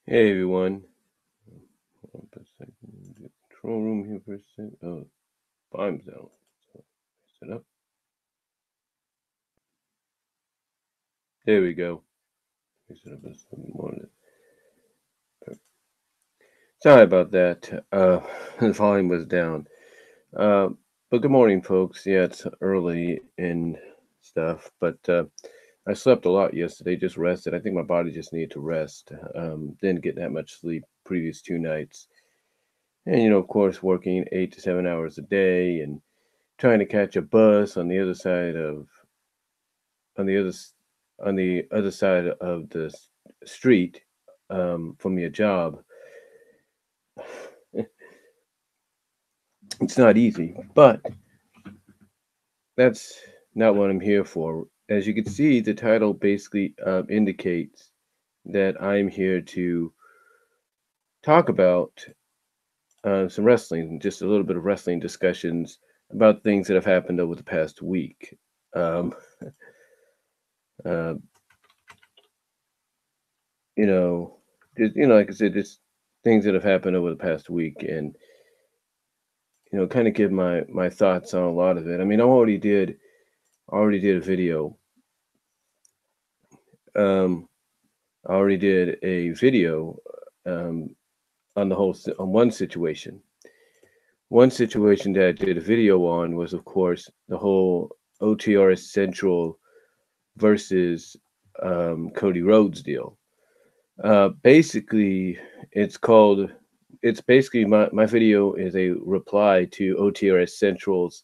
Hey everyone. Hold on for a second. Get control room here for a second. Oh, time's out. So set up. There we go. Set up this morning. Sorry about that. The volume was down. Uh, but good morning, folks. Yeah, it's early and stuff, but I slept a lot yesterday. Just rested. I think my body just needed to rest. Didn't get that much sleep previous 2 nights, and of course, working 8 to 7 hours a day and trying to catch a bus on the other side of on the other s- on the other side of the street from your job. It's not easy, but that's not what I'm here for. As you can see, the title basically indicates that I'm here to talk about some wrestling, just a little bit of wrestling discussions about things that have happened over the past week. Um, uh, you know, like I said, just things that have happened over the past week, and kind of give my thoughts on a lot of it. I mean, I already did a video. Um, I already did a video um, on on one situation. One situation that I did a video on was, of course, the whole OTRS Central versus Cody Rhodes deal. Basically, it's called. It's basically my video is a reply to OTRS Central's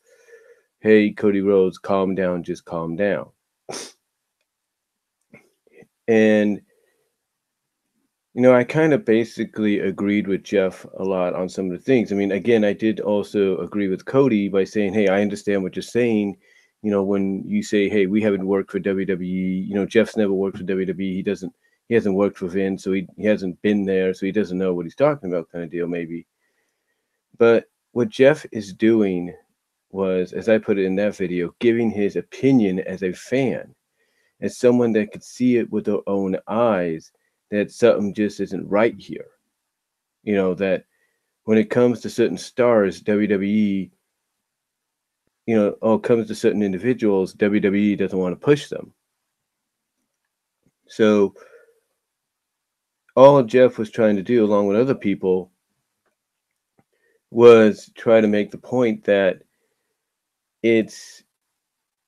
"Hey Cody Rhodes, calm down, just calm down." And I kind of basically agreed with Jeff a lot on some of the things. I mean, again, I did also agree with Cody by saying, "Hey, I understand what you're saying." When you say, "Hey, we haven't worked for WWE," Jeff's never worked for WWE. He hasn't worked for Vince, so he hasn't been there, so he doesn't know what he's talking about, kind of deal, maybe. But what Jeff is doing was, as I put it in that video, giving his opinion as a fan, as someone that could see it with their own eyes, that something just isn't right here. That when it comes to certain stars, WWE, or it comes to certain individuals, WWE doesn't want to push them. So all Jeff was trying to do, along with other people, was try to make the point that it's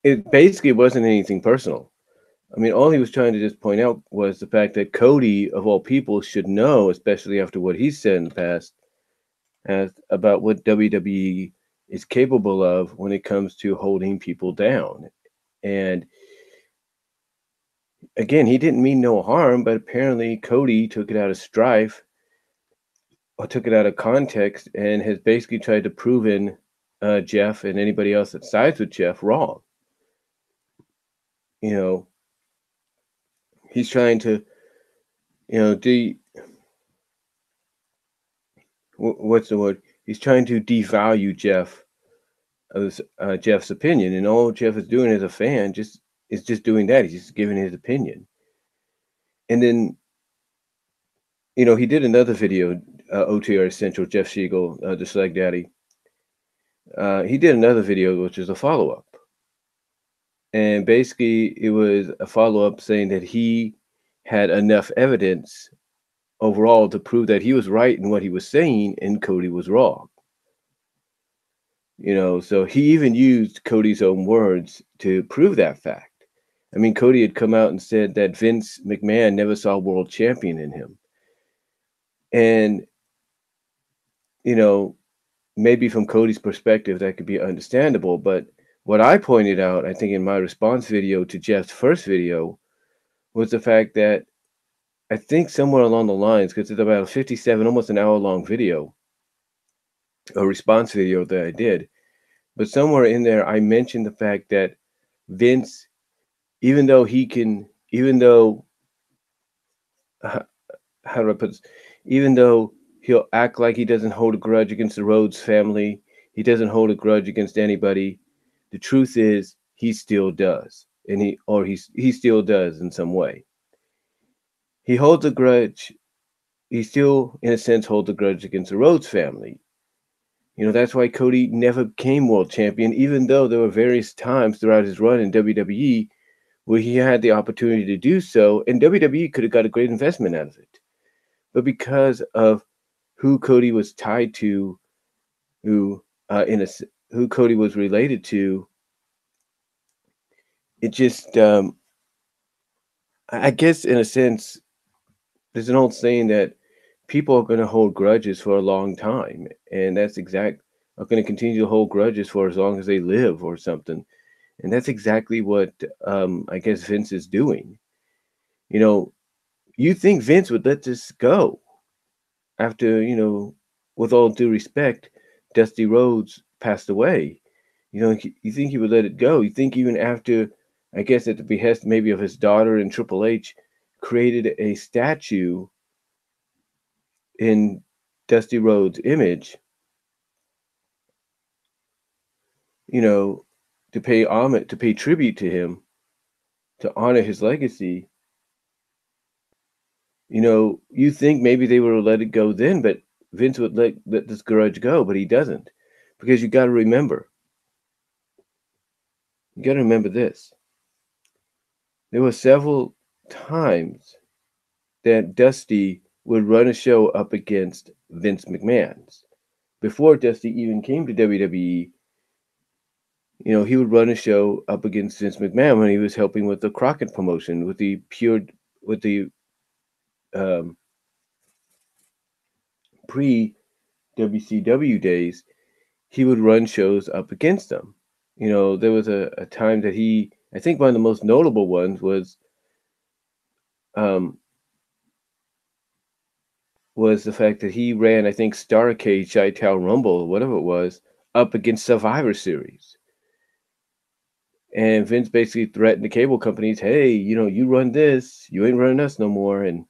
it basically wasn't anything personal. I mean, all he was trying to just point out was the fact that Cody, of all people, should know, especially after what he said in the past, about what WWE is capable of when it comes to holding people down. And again, he didn't mean no harm, but apparently Cody took it out of strife or took it out of context and has basically tried to prove in Jeff and anybody else that sides with Jeff wrong. You know, he's trying to, de what's the word? He's trying to devalue Jeff's opinion, and all Jeff is doing as a fan is just doing that. He's just giving his opinion. And then, he did another video, OTR Central, Jeff Siegel, the Slag Daddy. He did another video, which is a follow up. And basically, it was a follow up saying that he had enough evidence overall to prove that he was right in what he was saying and Cody was wrong. So he even used Cody's own words to prove that fact. I mean, Cody had come out and said that Vince McMahon never saw a world champion in him. And, you know, maybe from Cody's perspective, that could be understandable. But what I pointed out, I think, in my response video to Jeff's first video, was the fact that I think somewhere along the lines, because it's about a 57, almost an hour long video, a response video that I did, but somewhere in there, I mentioned the fact that Vince, even though he can, even though, h- how do I put this? Even though he'll act like he doesn't hold a grudge against the Rhodes family, he doesn't hold a grudge against anybody. The truth is, he still does, and he still does in some way. He holds a grudge he still, in a sense, holds a grudge against the Rhodes family. That's why Cody never became world champion, even though there were various times throughout his run in WWE where he had the opportunity to do so, and WWE could have got a great investment out of it. But because of who Cody was tied to, who who Cody was related to, it just, I guess, in a sense, there's an old saying that people are going to hold grudges for a long time, and are going to continue to hold grudges for as long as they live or something. And that's exactly what I guess Vince is doing. You know, you think Vince would let this go after, with all due respect, Dusty Rhodes passed away. You think he would let it go. You think even after, I guess at the behest maybe of his daughter and Triple H, created a statue in Dusty Rhodes' image, you know, to pay homage, to pay tribute to him, to honor his legacy. You think maybe they would have let it go then, but Vince would let this grudge go, but he doesn't. Because you got to remember this. There were several times that Dusty would run a show up against Vince McMahon's. Before Dusty even came to WWE, he would run a show up against Vince McMahon when he was helping with the Crockett promotion, with the um, pre WCW days. He would run shows up against them. There was a time that I think one of the most notable ones um, was the fact that he ran, I think, Starrcade, Chi-Town Rumble, whatever it was, up against Survivor Series. And Vince basically threatened the cable companies, hey, you run this, you ain't running us no more. And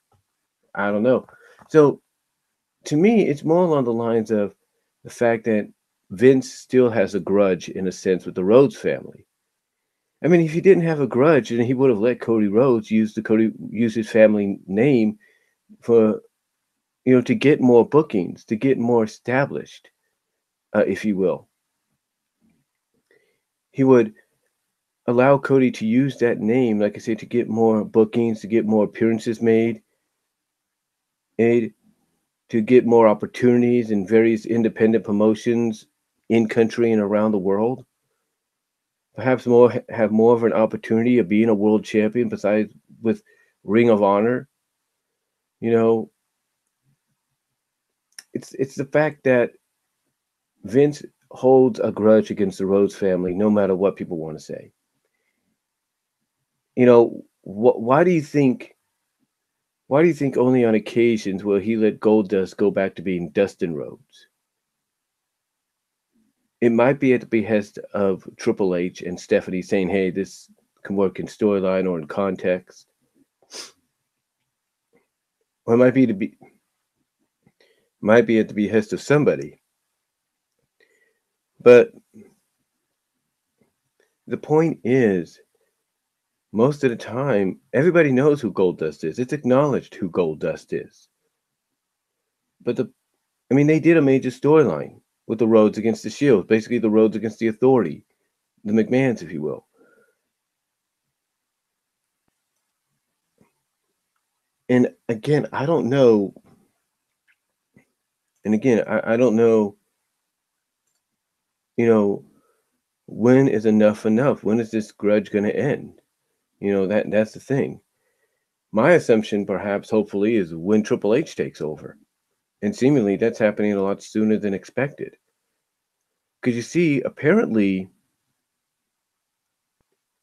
I don't know. So to me, it's more along the lines of the fact that Vince still has a grudge, in a sense, with the Rhodes family. I mean, if he didn't have a grudge, then he would have let Cody Rhodes use his family name for, to get more bookings, to get more established, if you will. He would allow Cody to use that name, like I said, to get more bookings, to get more appearances made, and to get more opportunities in various independent promotions in country and around the world. Perhaps have more of an opportunity of being a world champion besides with Ring of Honor. You know, it's the fact that Vince holds a grudge against the Rhodes family, no matter what people want to say. Why do you think? Why do you think only on occasions will he let Goldust go back to being Dustin Rhodes? It might be at the behest of Triple H and Stephanie saying, "Hey, this can work in storyline or in context," or it might be at the behest of somebody. But the point is, most of the time, everybody knows who Goldust is. It's acknowledged who Goldust is. But they did a major storyline with the Rhodes against the Shield, basically the Rhodes against the Authority, the McMahons, if you will. And again, I don't know. And again, I don't know, when is enough enough? When is this grudge going to end? That's the thing. My assumption, perhaps, hopefully, is when Triple H takes over. And seemingly that's happening a lot sooner than expected. Because you see, apparently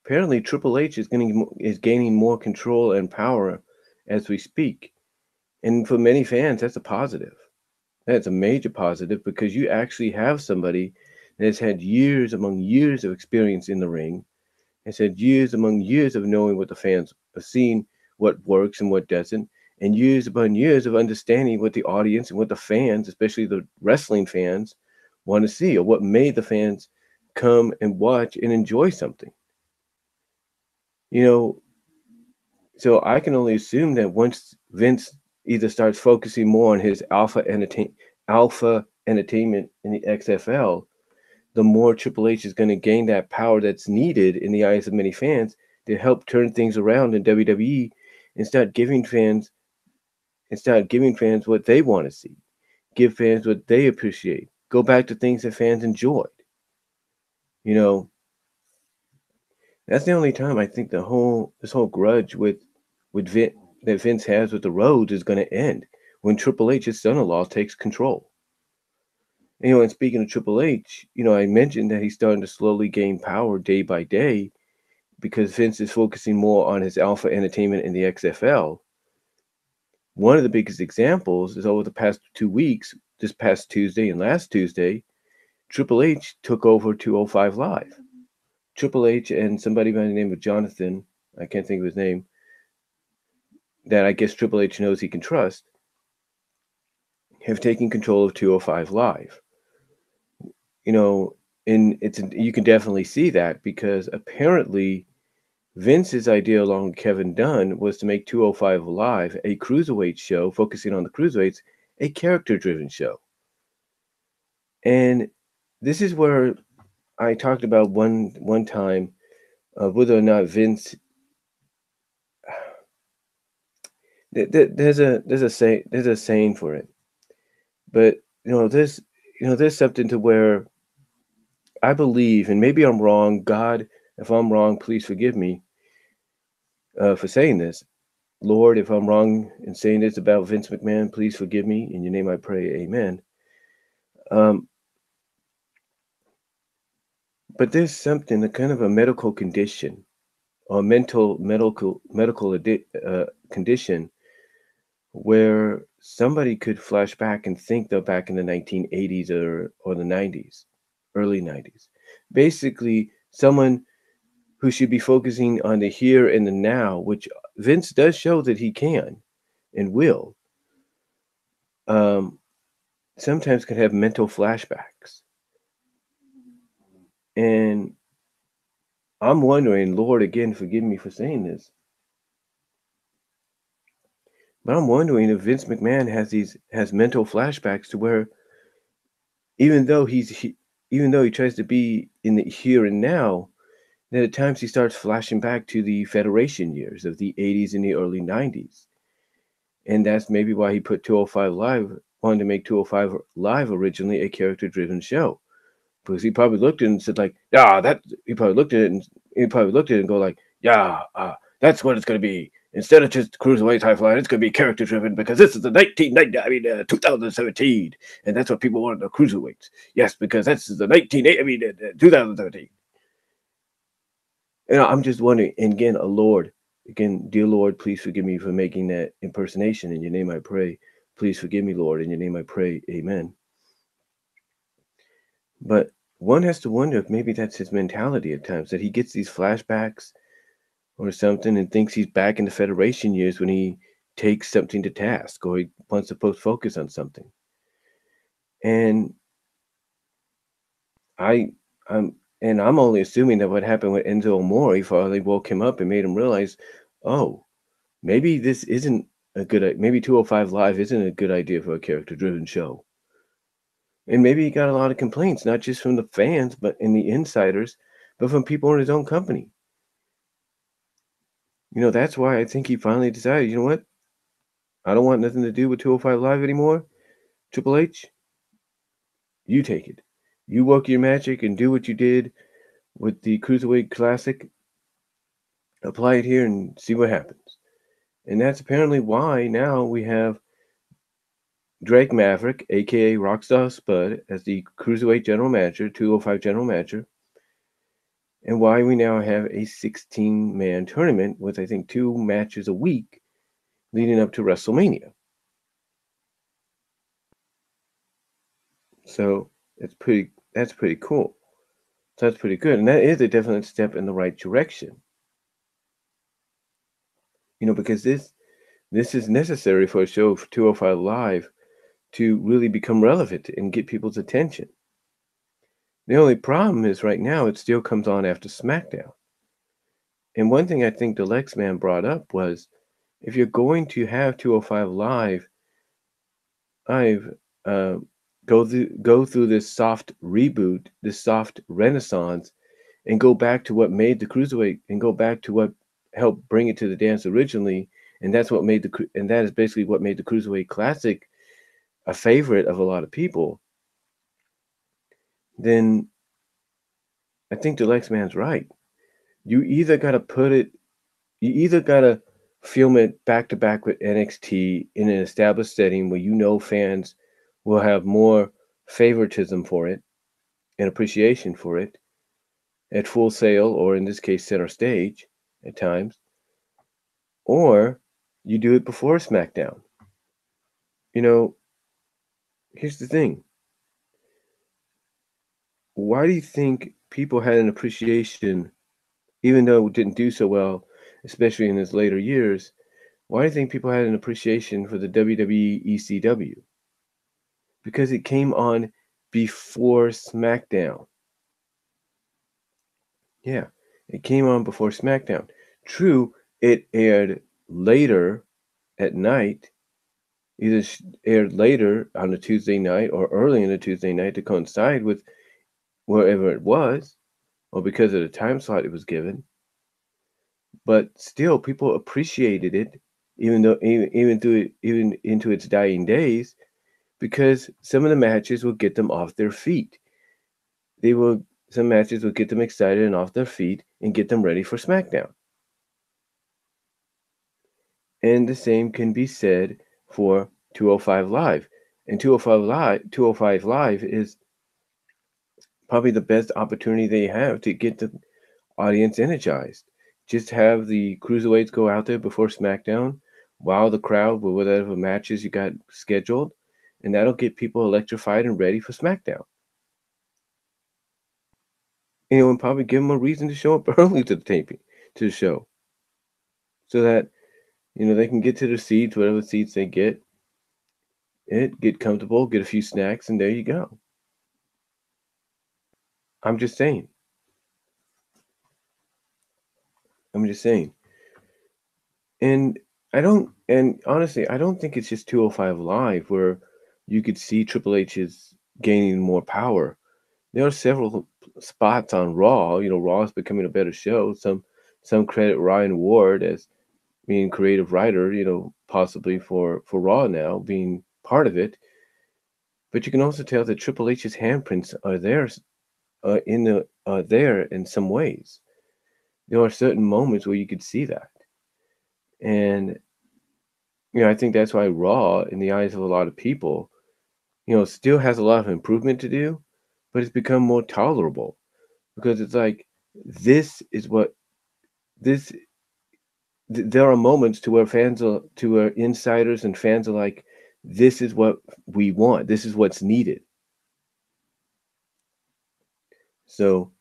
Triple H is gaining more control and power as we speak. And for many fans, that's a positive. That's a major positive because you actually have somebody that has had years among years of experience in the ring, has had years among years of knowing what the fans have seen, what works and what doesn't, and years upon years of understanding what the audience and what the fans, especially the wrestling fans, want to see, or what made the fans come and watch and enjoy something. So I can only assume that once Vince, either starts focusing more on his alpha entertainment in the XFL, the more Triple H is going to gain that power that's needed in the eyes of many fans to help turn things around in WWE and start giving fans what they want to see, give fans what they appreciate, go back to things that fans enjoyed. You know, that's the only time I think this whole grudge with that Vince has with the Rhodes is going to end when Triple H's son-in-law takes control. And speaking of Triple H, I mentioned that he's starting to slowly gain power day by day because Vince is focusing more on his Alpha Entertainment in the XFL. One of the biggest examples is over the past 2 weeks, this past Tuesday and last Tuesday, Triple H took over 205 Live. Triple H and somebody by the name of Jonathan, I can't think of his name, that I guess Triple H knows he can trust, have taken control of 205 Live. And you can definitely see that because apparently Vince's idea along with Kevin Dunn was to make 205 Live a cruiserweight show focusing on the cruiserweights, a character-driven show. And this is where I talked about one time whether or not Vince. There's a saying for it, but there's something to where I believe, and maybe I'm wrong. God, if I'm wrong, please forgive me for saying this. Lord, if I'm wrong in saying this about Vince McMahon, please forgive me. In your name I pray, amen. But there's something, a kind of a medical condition or medical condition where somebody could flash back and think they're back in the 1980s or the 90s, early 90s. Basically, someone who should be focusing on the here and the now, which Vince does show that he can and will, sometimes can have mental flashbacks. And I'm wondering, Lord, again, forgive me for saying this, but I'm wondering if Vince McMahon has mental flashbacks to where even though even though he tries to be in the here and now, that at times he starts flashing back to the Federation years of the 80s and the early 90s. And that's maybe why he put 205 Live, wanted to make 205 Live originally a character-driven show. Because he probably looked at it and said, like, he probably looked at it and go like, that's what it's going to be. Instead of just cruiserweight high flying, it's going to be character driven because this is the 2017, and that's what people wanted, the cruiserweights. Yes, because that's the 2017. And I'm just wondering, and again, dear Lord, please forgive me for making that impersonation. In your name I pray. Please forgive me, Lord. In your name I pray. Amen. But one has to wonder if maybe that's his mentality at times, that he gets these flashbacks or something and thinks he's back in the Federation years when he takes something to task or he wants to post focus on something. And I'm only assuming that what happened with Enzo Amore finally woke him up and made him realize, oh, maybe this isn't maybe 205 Live isn't a good idea for a character-driven show. And maybe he got a lot of complaints, not just from the fans, but in the insiders, but from people in his own company. That's why I think he finally decided, you know what? I don't want nothing to do with 205 Live anymore. Triple H, you take it. You work your magic and do what you did with the Cruiserweight Classic. Apply it here and see what happens. And that's apparently why now we have Drake Maverick, a.k.a. Rockstar Spud, as the Cruiserweight General Manager, 205 General Manager, and why we now have a 16-man tournament with, I think, 2 matches a week leading up to WrestleMania. So that's pretty cool. So that's pretty good. And that is a definite step in the right direction. Because this is necessary for a show for 205 Live to really become relevant and get people's attention. The only problem is right now it still comes on after SmackDown. And one thing I think the Lex Man brought up was If you're going to have 205 Live, I've go through this soft reboot, this soft renaissance, and go back to what made the cruiserweight, and go back to what helped bring it to the dance originally, and that is basically what made the cruiserweight classic a favorite of a lot of people. Then I think the Lex man's right. You either got to put it, you either got to film it back to back with NXT in an established setting where you know fans will have more favoritism for it and appreciation for it at Full Sail, or in this case, center stage at times, or you do it before SmackDown. You know, here's the thing. Why do you think people had an appreciation, even though it didn't do so well, especially in his later years? Why do you think people had an appreciation for the WWE ECW? Because it came on before SmackDown. Yeah, it came on before SmackDown. True, it aired later at night, either aired later on a Tuesday night or early in a Tuesday night to coincide with wherever it was, or because of the time slot it was given. But still, people appreciated it, even though even into its dying days, because some of the matches would get them off their feet. Some matches would get them excited and off their feet and get them ready for SmackDown. And the same can be said for 205 Live. And 205 Live is probably the best opportunity they have to get the audience energized. Just have the cruiserweights go out there before SmackDown, wow the crowd with whatever matches you got scheduled, and that'll get people electrified and ready for SmackDown. And probably give them a reason to show up early to the taping, to the show, so that they can get to their seats, whatever seats they get comfortable, get a few snacks, and there you go. I'm just saying. I'm just saying. And honestly, I don't think it's just 205 Live where you could see Triple H's gaining more power. There are several spots on Raw. Raw is becoming a better show. Some credit Ryan Ward as being creative writer, possibly for Raw now, being part of it. But you can also tell that Triple H's handprints are there, there in some ways. There are certain moments where you could see that, and I think that's why Raw, in the eyes of a lot of people, still has a lot of improvement to do, but it's become more tolerable because it's like this is what this. There are moments to where insiders and fans are like, this is what we want. This is what's needed. So,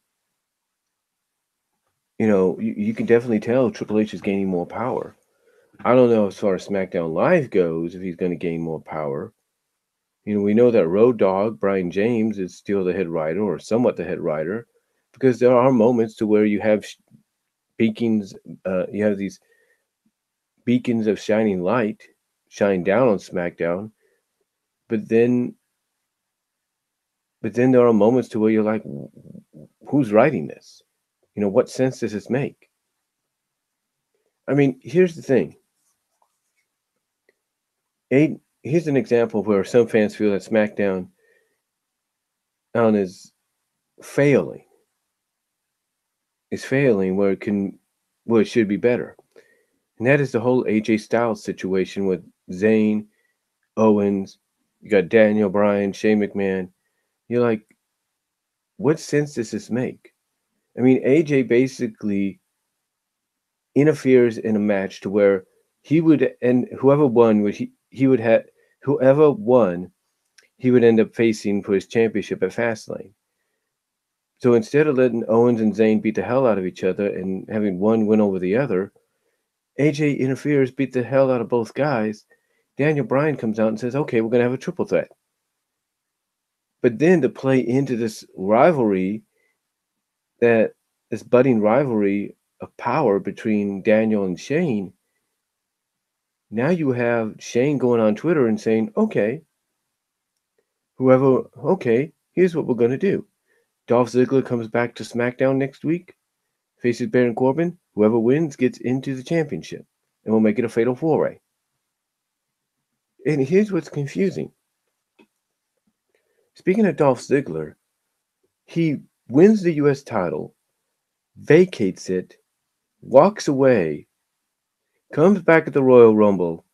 you can definitely tell Triple H is gaining more power. I don't know as far as SmackDown Live goes if he's going to gain more power. We know that Road Dogg, Brian James, is still the head writer or somewhat the head writer, because there are moments to where you have beacons, you have these beacons of shining light shine down on SmackDown, but then there are moments to where you're like, who's writing this? What sense does this make? I mean, here's the thing. Here's an example where some fans feel that SmackDown is failing. Is failing where it should be better. And that is the whole AJ Styles situation with Zayn, Owens, you got Daniel Bryan, Shane McMahon. You're like, what sense does this make? I mean, AJ basically interferes in a match to where he would, and whoever won would he would have whoever won he would end up facing for his championship at Fastlane. So instead of letting Owens and Zayn beat the hell out of each other and having one win over the other, AJ interferes, beat the hell out of both guys. Daniel Bryan comes out and says, okay, we're going to have a triple threat. But then to play into this rivalry, this budding rivalry of power between Daniel and Shane, Now you have Shane going on Twitter and saying, okay, here's what we're going to do. Dolph Ziggler comes back to SmackDown next week, faces Baron Corbin. Whoever wins gets into the championship, and we'll make it a fatal four-way. And here's what's confusing. Speaking of Dolph Ziggler, he wins the U.S. title, vacates it, walks away, comes back at the Royal Rumble,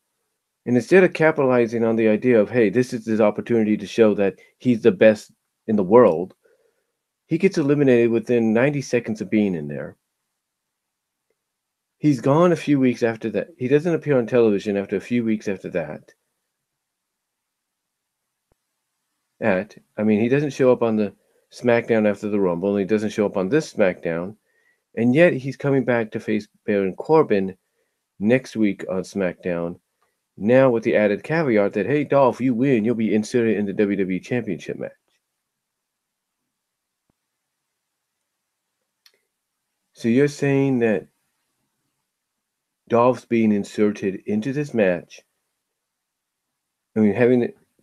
and instead of capitalizing on the idea of, hey, this is his opportunity to show that he's the best in the world, he gets eliminated within 90 seconds of being in there. He's gone a few weeks after that. He doesn't appear on television after a few weeks after that. He doesn't show up on the SmackDown after the Rumble, and he doesn't show up on this SmackDown, and yet he's coming back to face Baron Corbin next week on SmackDown. Now with the added caveat that, hey, Dolph, you win, you'll be inserted in the WWE Championship match. So you're saying that Dolph's being inserted into this match.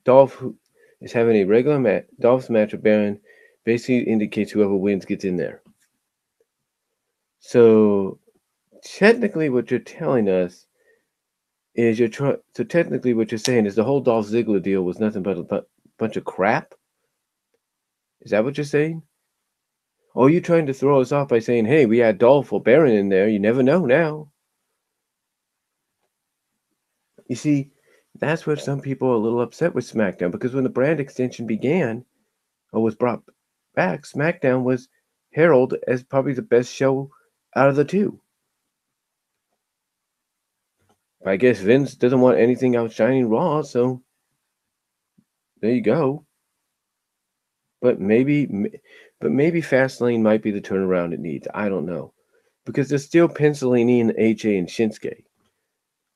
Dolph is having a regular match. Dolph's match with Baron basically indicates whoever wins gets in there. So technically, what you're telling us is technically what you're saying is the whole Dolph Ziggler deal was nothing but a bunch of crap. Is that what you're saying? Or are you trying to throw us off by saying, hey, we had Dolph or Baron in there? You never know now. You see, that's where some people are a little upset with SmackDown, because when the brand extension began or was brought back, SmackDown was heralded as probably the best show out of the two. I guess Vince doesn't want anything outshining Raw, so there you go. But maybe Fastlane might be the turnaround it needs. I don't know, because they're still penciling in AJ and Shinsuke.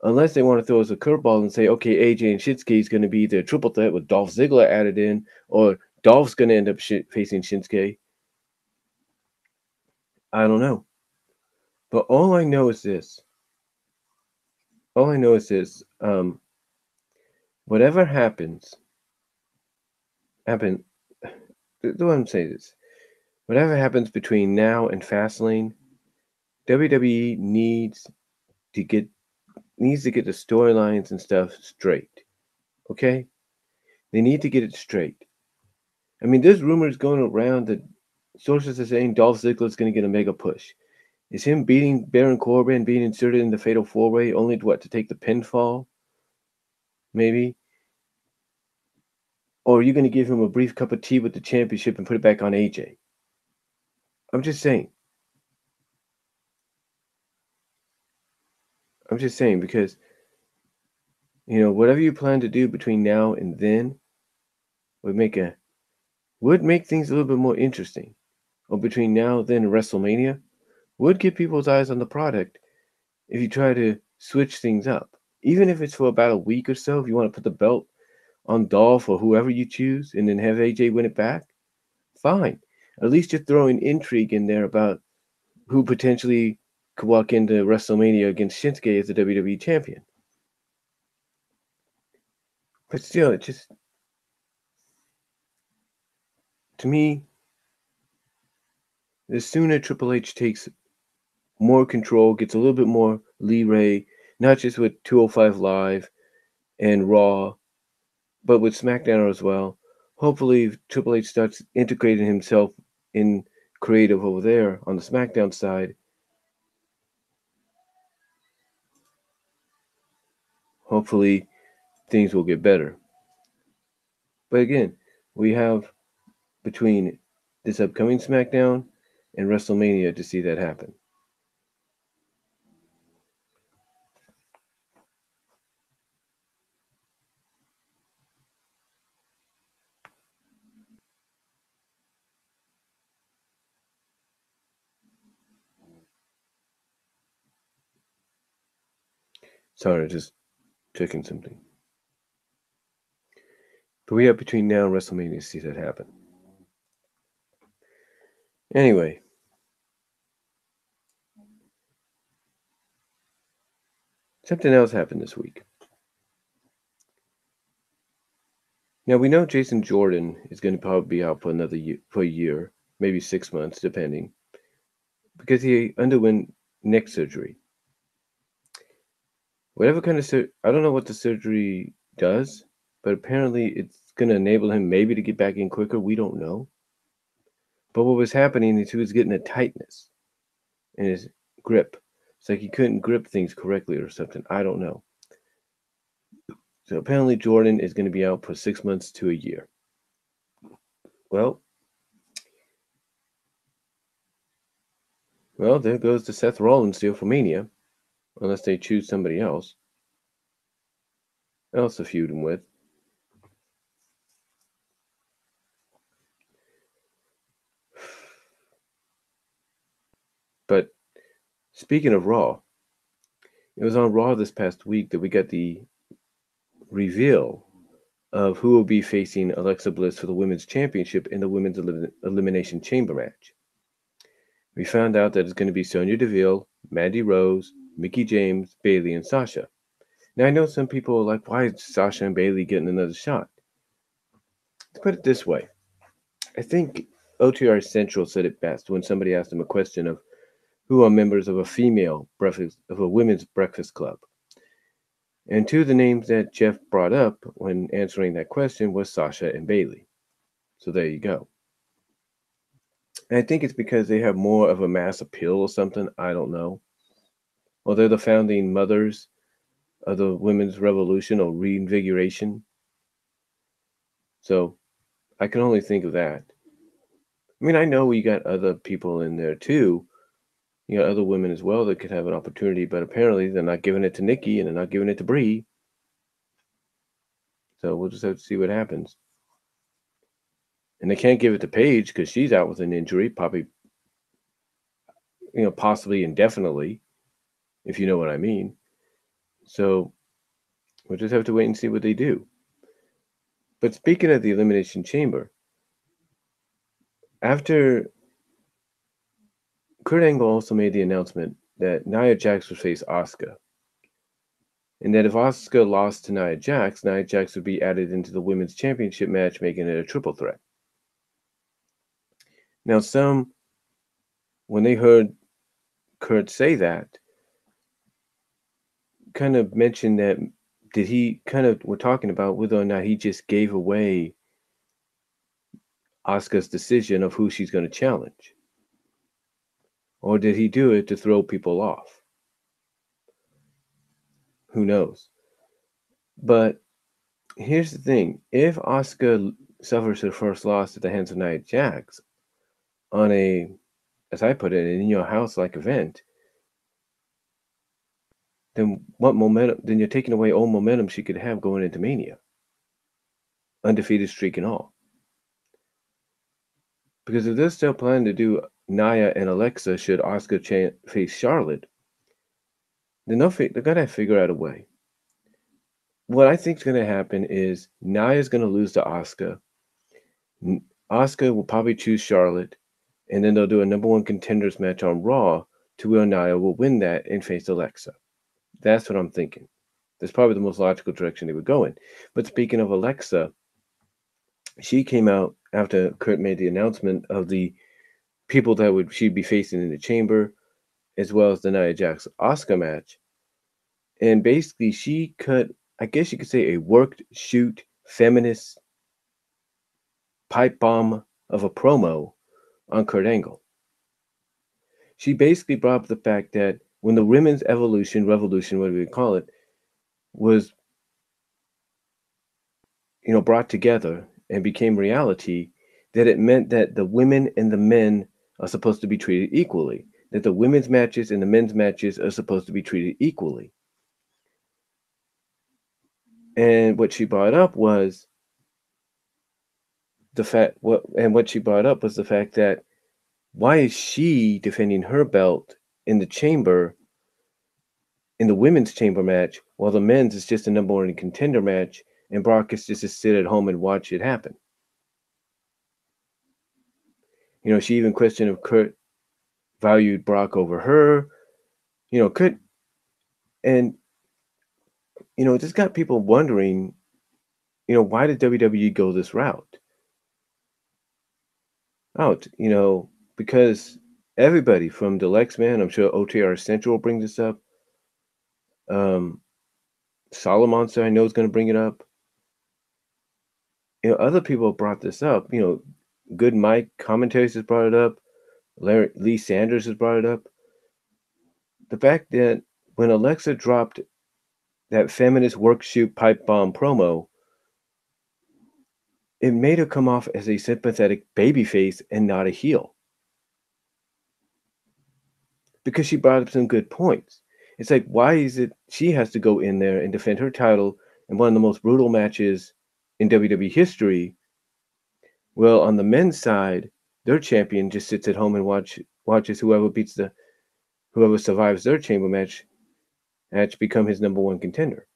Unless they want to throw us a curveball and say, okay, AJ and Shinsuke is going to be the triple threat with Dolph Ziggler added in, or Dolph's going to end up facing Shinsuke. I don't know. But all I know is this. Whatever happens, the way I'm saying this, whatever happens between now and Fastlane, WWE needs to get the storylines and stuff straight. Okay? They need to get it straight. I mean, there's rumors going around that sources are saying Dolph Ziggler is going to get a mega push. Is him beating Baron Corbin being inserted in the Fatal 4-Way only to take the pinfall? Maybe? Or are you going to give him a brief cup of tea with the championship and put it back on AJ? I'm just saying. Because, whatever you plan to do between now and then would make things a little bit more interesting. Or between now and then and WrestleMania would get people's eyes on the product if you try to switch things up. Even if it's for about a week or so, if you want to put the belt on Dolph or whoever you choose and then have AJ win it back, fine. At least you're throwing intrigue in there about who potentially could walk into WrestleMania against Shinsuke as the WWE champion. But still, it just, to me, the sooner Triple H takes more control, gets a little bit more leeway, not just with 205 Live and Raw, but with SmackDown as well. Hopefully, Triple H starts integrating himself in creative over there on the SmackDown side. Hopefully, things will get better. But again, we have between this upcoming SmackDown and WrestleMania to see that happen. Sorry, just checking something. But we have between now and WrestleMania to see that happen. Anyway, Something else happened this week. Now we know Jason Jordan is going to probably be out for another year, for a year, maybe 6 months, depending, because he underwent neck surgery. Whatever kind of I don't know what the surgery does, but apparently it's going to enable him maybe to get back in quicker. We don't know. But what was happening is he was getting a tightness in his grip. It's like he couldn't grip things correctly or something. I don't know. So apparently Jordan is going to be out for 6 months to a year. Well, there goes the Seth Rollins deal for Mania, unless they choose somebody else to feud him with. But speaking of Raw, it was on Raw this past week that we got the reveal of who will be facing Alexa Bliss for the Women's Championship in the Women's Elimination Chamber match. We found out that it's going to be Sonya Deville, Mandy Rose, Mickie James, Bayley, and Sasha. Now, I know some people are like, why is Sasha and Bayley getting another shot? To put it this way, I think OTR Central said it best when somebody asked them a question of who are members of a women's breakfast club. And two of the names that Jeff brought up when answering that question was Sasha and Bayley. So there you go. And I think it's because they have more of a mass appeal or something. I don't know. Or they're the founding mothers of the women's revolution or reinvigoration. So I can only think of that. I mean, I know we got other people in there too. You got other women as well that could have an opportunity, but apparently they're not giving it to Nikki and they're not giving it to Brie. So we'll just have to see what happens. And they can't give it to Paige because she's out with an injury, probably, possibly indefinitely, if you know what I mean. So we'll just have to wait and see what they do. But speaking of the Elimination Chamber, after Kurt Angle also made the announcement that Nia Jax would face Asuka, and that if Asuka lost to Nia Jax would be added into the Women's Championship match, making it a triple threat. Now, some, when they heard Kurt say that, kind of mentioned that we're talking about whether or not he just gave away Asuka's decision of who she's going to challenge. Or did he do it to throw people off? Who knows? But here's the thing. If Asuka suffers her first loss at the hands of Nia Jax on a, as I put it, in your house like event, then what momentum? Then you're taking away all momentum she could have going into Mania. Undefeated streak and all. Because if they're still planning to do Nia and Alexa should Asuka face Charlotte, then they're going to figure out a way. What I think is going to happen is Nia is going to lose to Asuka. Asuka will probably choose Charlotte, and then they'll do a number one contenders match on Raw to where Nia will win that and face Alexa. That's what I'm thinking. That's probably the most logical direction they would go in. But speaking of Alexa, she came out after Kurt made the announcement of the people that she'd be facing in the chamber, as well as the Nia Jax Asuka match. And basically, she cut, I guess you could say, a worked, shoot, feminist pipe bomb of a promo on Kurt Angle. She basically brought up the fact that when the women's revolution, whatever you call it, was brought together and became reality, that it meant that the women and the men are supposed to be treated equally, that the women's matches and the men's matches are supposed to be treated equally. And what she brought up was the fact that why is she defending her belt in the chamber, in the women's chamber match, while the men's is just a number one contender match, and Brock is just to sit at home and watch it happen. She even questioned if Kurt valued Brock over her. Kurt, and this got people wondering, why did WWE go this route? Out, because everybody from the Lex Man, I'm sure OTR Central will bring this up. Um, Solomonster, I know, is going to bring it up. Other people have brought this up. Good Mike commentaries has brought it up. Lee Sanders has brought it up. The fact that when Alexa dropped that feminist work shoot pipe bomb promo, it made her come off as a sympathetic babyface and not a heel. Because she brought up some good points. It's like, why is it she has to go in there and defend her title in one of the most brutal matches in WWE history? Well, on the men's side, their champion just sits at home and watches whoever survives their chamber match become his number one contender.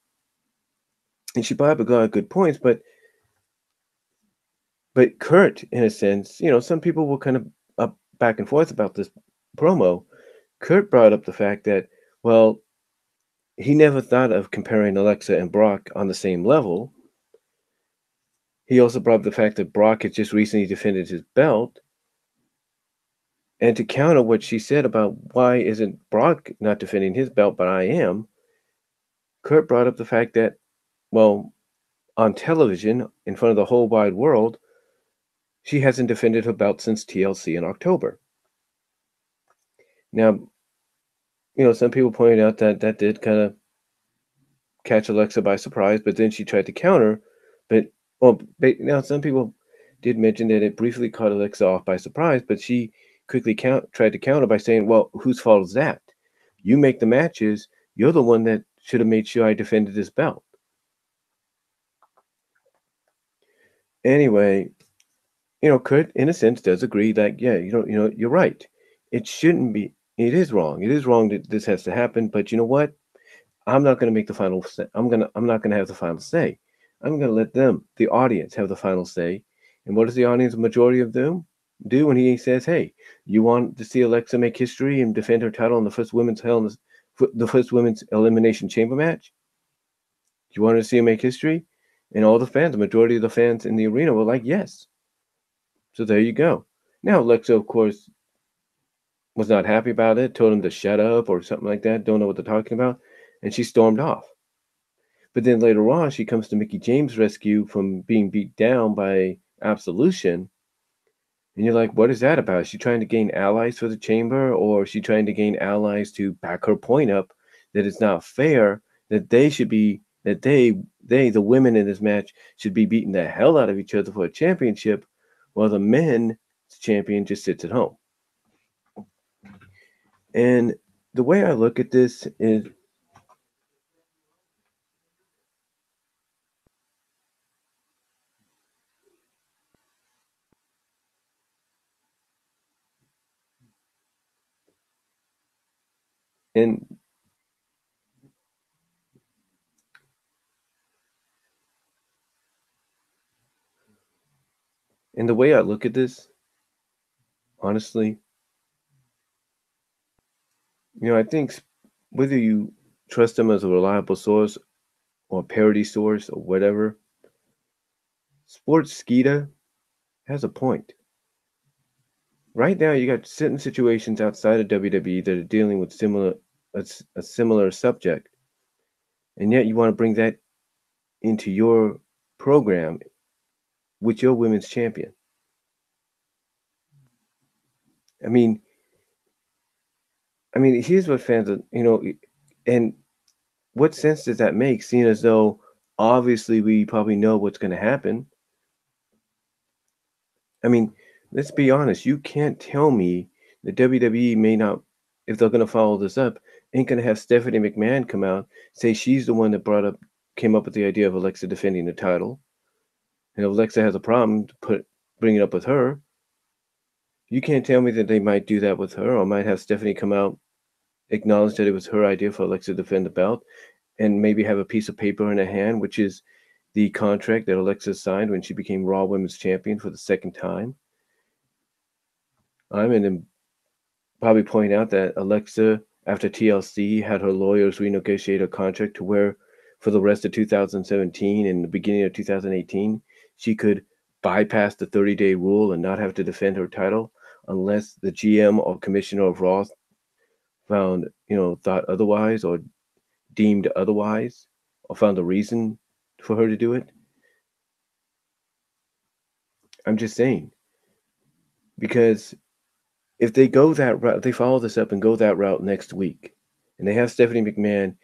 And she brought up a lot of good points, but Kurt, in a sense, some people were kind of up back and forth about this promo. Kurt brought up the fact that, well, he never thought of comparing Alexa and Brock on the same level. He also brought up the fact that Brock had just recently defended his belt. And to counter what she said about why isn't Brock not defending his belt, but I am, Kurt brought up the fact that, well, on television, in front of the whole wide world, she hasn't defended her belt since TLC in October. Now, some people pointed out that did kind of catch Alexa by surprise, but then she tried to counter. Now some people did mention that it briefly caught Alexa off by surprise, but she quickly tried to counter by saying, well, whose fault is that? You make the matches. You're the one that should have made sure I defended this belt. Anyway, Kurt, in a sense, does agree that, yeah, you're right. It shouldn't be. It is wrong. It is wrong that this has to happen. But you know what? I'm not going to make the final say. I'm not going to have the final say. I'm going to let them, the audience, have the final say. And what does the audience, majority of them, do when he says, "Hey, you want to see Alexa make history and defend her title in the first women's elimination chamber match? You want to see her make history?" And all the fans, the majority of the fans in the arena, were like, "Yes." So there you go. Now Alexa, of course, was not happy about it. Told him to shut up or something like that. Don't know what they're talking about, and she stormed off. But then later on, she comes to Mickie James' rescue from being beat down by Absolution. And you're like, what is that about? Is she trying to gain allies for the chamber, or is she trying to gain allies to back her point up that it's not fair that the women in this match, should be beating the hell out of each other for a championship while the men's champion just sits at home? And the way I look at this is, and the way I look at this, honestly, I think whether you trust them as a reliable source or parody source or whatever, Sports Skeeta has a point. Right now, you got certain situations outside of WWE that are dealing with a similar subject, and yet you want to bring that into your program with your women's champion. I mean, here's what fans are, and what sense does that make? Seeing as though obviously we probably know what's going to happen. I mean, let's be honest. You can't tell me the WWE may not, if they're going to follow this up, ain't going to have Stephanie McMahon come out, say she's the one that came up with the idea of Alexa defending the title. And if Alexa has a problem, bring it up with her. You can't tell me that they might do that with her, or might have Stephanie come out, acknowledge that it was her idea for Alexa to defend the belt, and maybe have a piece of paper in her hand, which is the contract that Alexa signed when she became Raw Women's Champion for the second time. I'm in them probably point out that Alexa, after TLC, had her lawyers renegotiate her contract to where for the rest of 2017 and the beginning of 2018, she could bypass the 30-day rule and not have to defend her title unless the GM or commissioner of Raw found, thought otherwise or deemed otherwise or found a reason for her to do it? I'm just saying. Because if they go that route, they follow this up and go that route next week, and they have Stephanie McMahon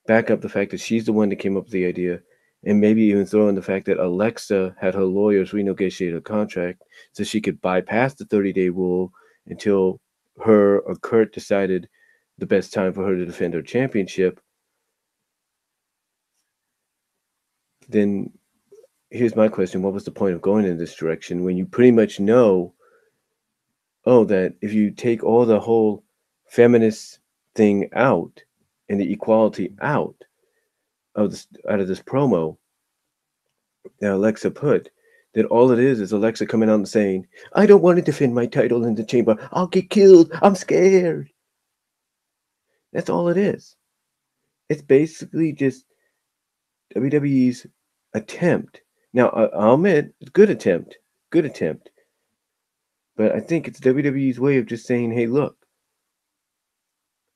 back up the fact that she's the one that came up with the idea, and maybe even throw in the fact that Alexa had her lawyers renegotiate a contract so she could bypass the 30-day rule until her or Kurt decided the best time for her to defend her championship, then here's my question. What was the point of going in this direction when you pretty much know, that if you take all the whole feminist thing out and the equality out of this promo that Alexa put, that all it is Alexa coming out and saying, "I don't want to defend my title in the chamber. I'll get killed. I'm scared." That's all it is. It's basically just WWE's attempt. Now, I'll admit, good attempt, but I think it's WWE's way of just saying, "Hey, look,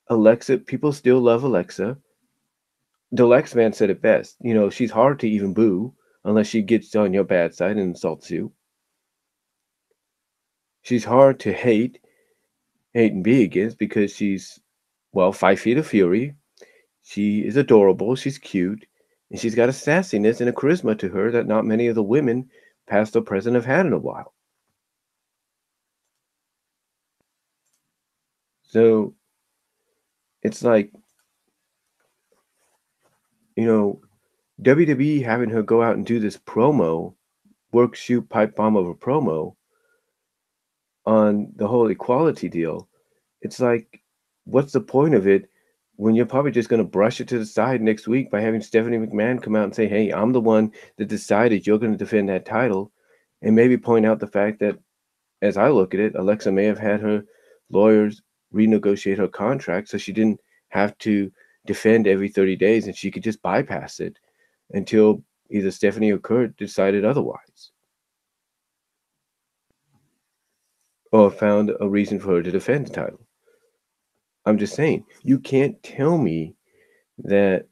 Alexa, people still love Alexa. The Lex man said it best. She's hard to even boo unless she gets on your bad side and insults you. She's hard to hate and be against because she's, 5 feet of fury. She is adorable. She's cute. And she's got a sassiness and a charisma to her that not many of the women, past or present, have had in a while. So it's like, WWE having her go out and do this promo, work, shoot, pipe bomb of a promo on the whole equality deal. It's like, what's the point of it when you're probably just going to brush it to the side next week by having Stephanie McMahon come out and say, "Hey, I'm the one that decided you're going to defend that title," and maybe point out the fact that, as I look at it, Alexa may have had her lawyers renegotiate her contract so she didn't have to defend every 30 days and she could just bypass it until either Stephanie or Kurt decided otherwise, or found a reason for her to defend the title. I'm just saying, you can't tell me that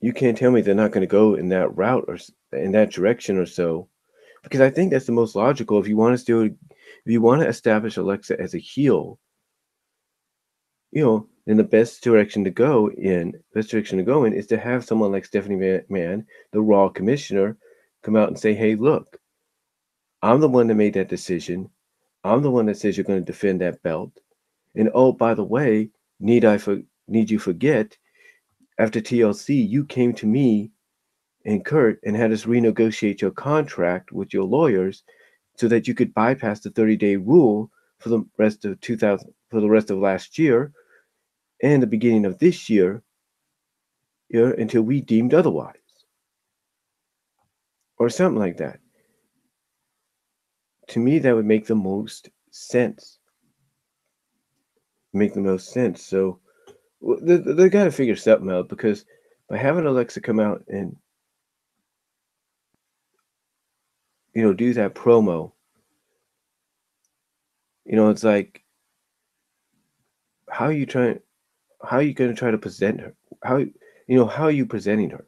they're not going to go in that route or in that direction or so, because I think that's the most logical. If you want to establish Alexa as a heel, then the best direction to go in is to have someone like Stephanie McMahon, the Raw commissioner, come out and say, "Hey, look, I'm the one that made that decision. I'm the one that says you're going to defend that belt. And oh, by the way, need you forget, after TLC, you came to me and Kurt and had us renegotiate your contract with your lawyers so that you could bypass the 30-day rule for the rest of last year and the beginning of this year, until we deemed otherwise," or something like that. To me, that would make the most sense. So they got to figure something out, because by having Alexa come out and do that promo, it's like, how are you trying? How are you going to try to present her? How are you presenting her?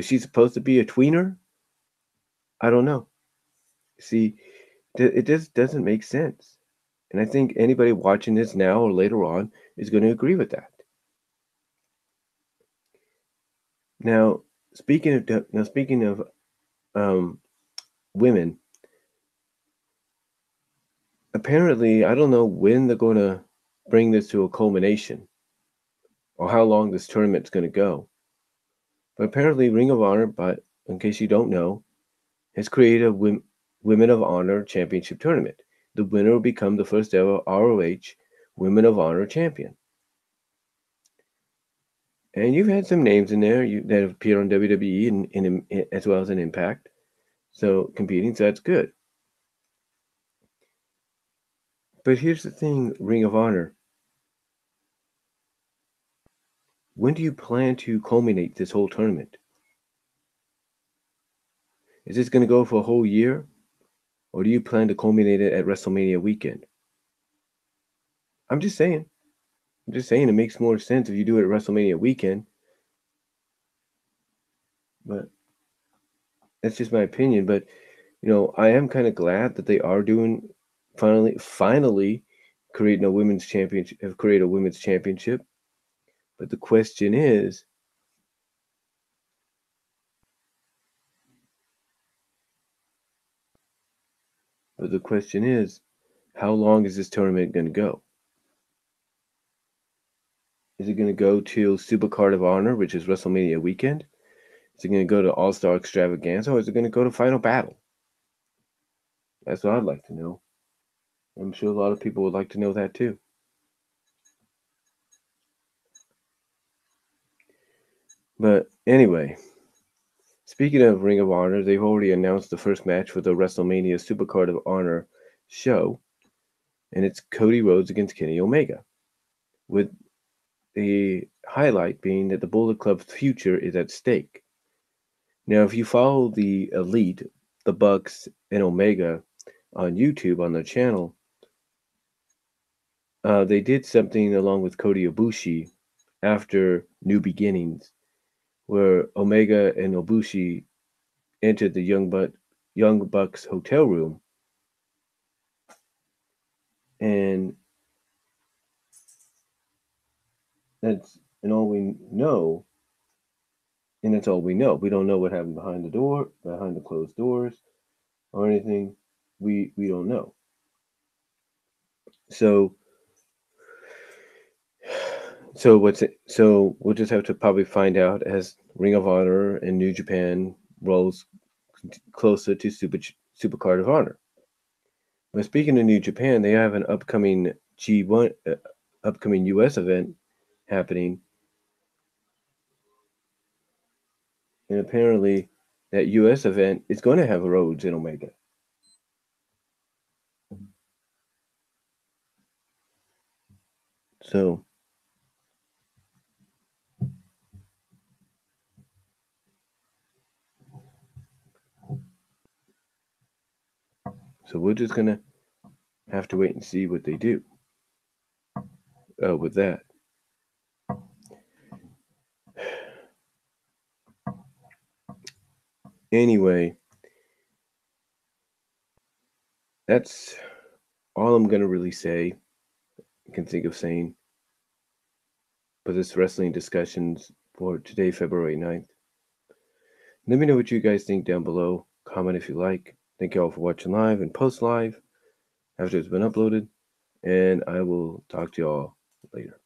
She's supposed to be a tweener. I don't know. See, it just doesn't make sense. And I think anybody watching this now or later on is going to agree with that. Now, speaking of women, apparently, I don't know when they're going to bring this to a culmination or how long this tournament's going to go. But apparently, Ring of Honor, but in case you don't know, has created a Women of Honor Championship tournament. The winner will become the first ever ROH Women of Honor champion. And you've had some names in there that have appeared on WWE and as well as in Impact, so competing, so that's good. But here's the thing, Ring of Honor. when do you plan to culminate this whole tournament? Is this going to go for a whole year? Or do you plan to culminate it at WrestleMania weekend? I'm just saying. I'm just saying it makes more sense if you do it at WrestleMania weekend. But that's just my opinion. But I am kind of glad that they are doing finally creating a women's championship, have created a women's championship. But the question is, how long is this tournament going to go? Is it going to go till Supercard of Honor, which is WrestleMania weekend? Is it going to go to All Star Extravaganza, or is it going to go to Final Battle? That's what I'd like to know. I'm sure a lot of people would like to know that too. But anyway, speaking of Ring of Honor, they've already announced the first match for the WrestleMania Supercard of Honor show, and it's Cody Rhodes against Kenny Omega, with the highlight being that the Bullet Club's future is at stake. Now, if you follow the Elite, the Bucks, and Omega on YouTube on their channel, they did something along with Kota Ibushi after New Beginnings, where Omega and Ibushi entered the Young Bucks hotel room, and that's all we know. And that's all we know. We don't know what happened behind the closed doors, or anything. We don't know. So we'll just have to probably find out as Ring of Honor and New Japan rolls closer to Supercard of Honor. But speaking of New Japan, they have an upcoming G1, upcoming US event happening, and apparently that US event is going to have Rhodes and Omega. So we're just gonna have to wait and see what they do with that. Anyway, that's all I'm gonna really say. I can think of saying for this wrestling discussions for today, February 9th. Let me know what you guys think down below. Comment if you like. Thank you all for watching live and post live after it's been uploaded. And I will talk to you all later.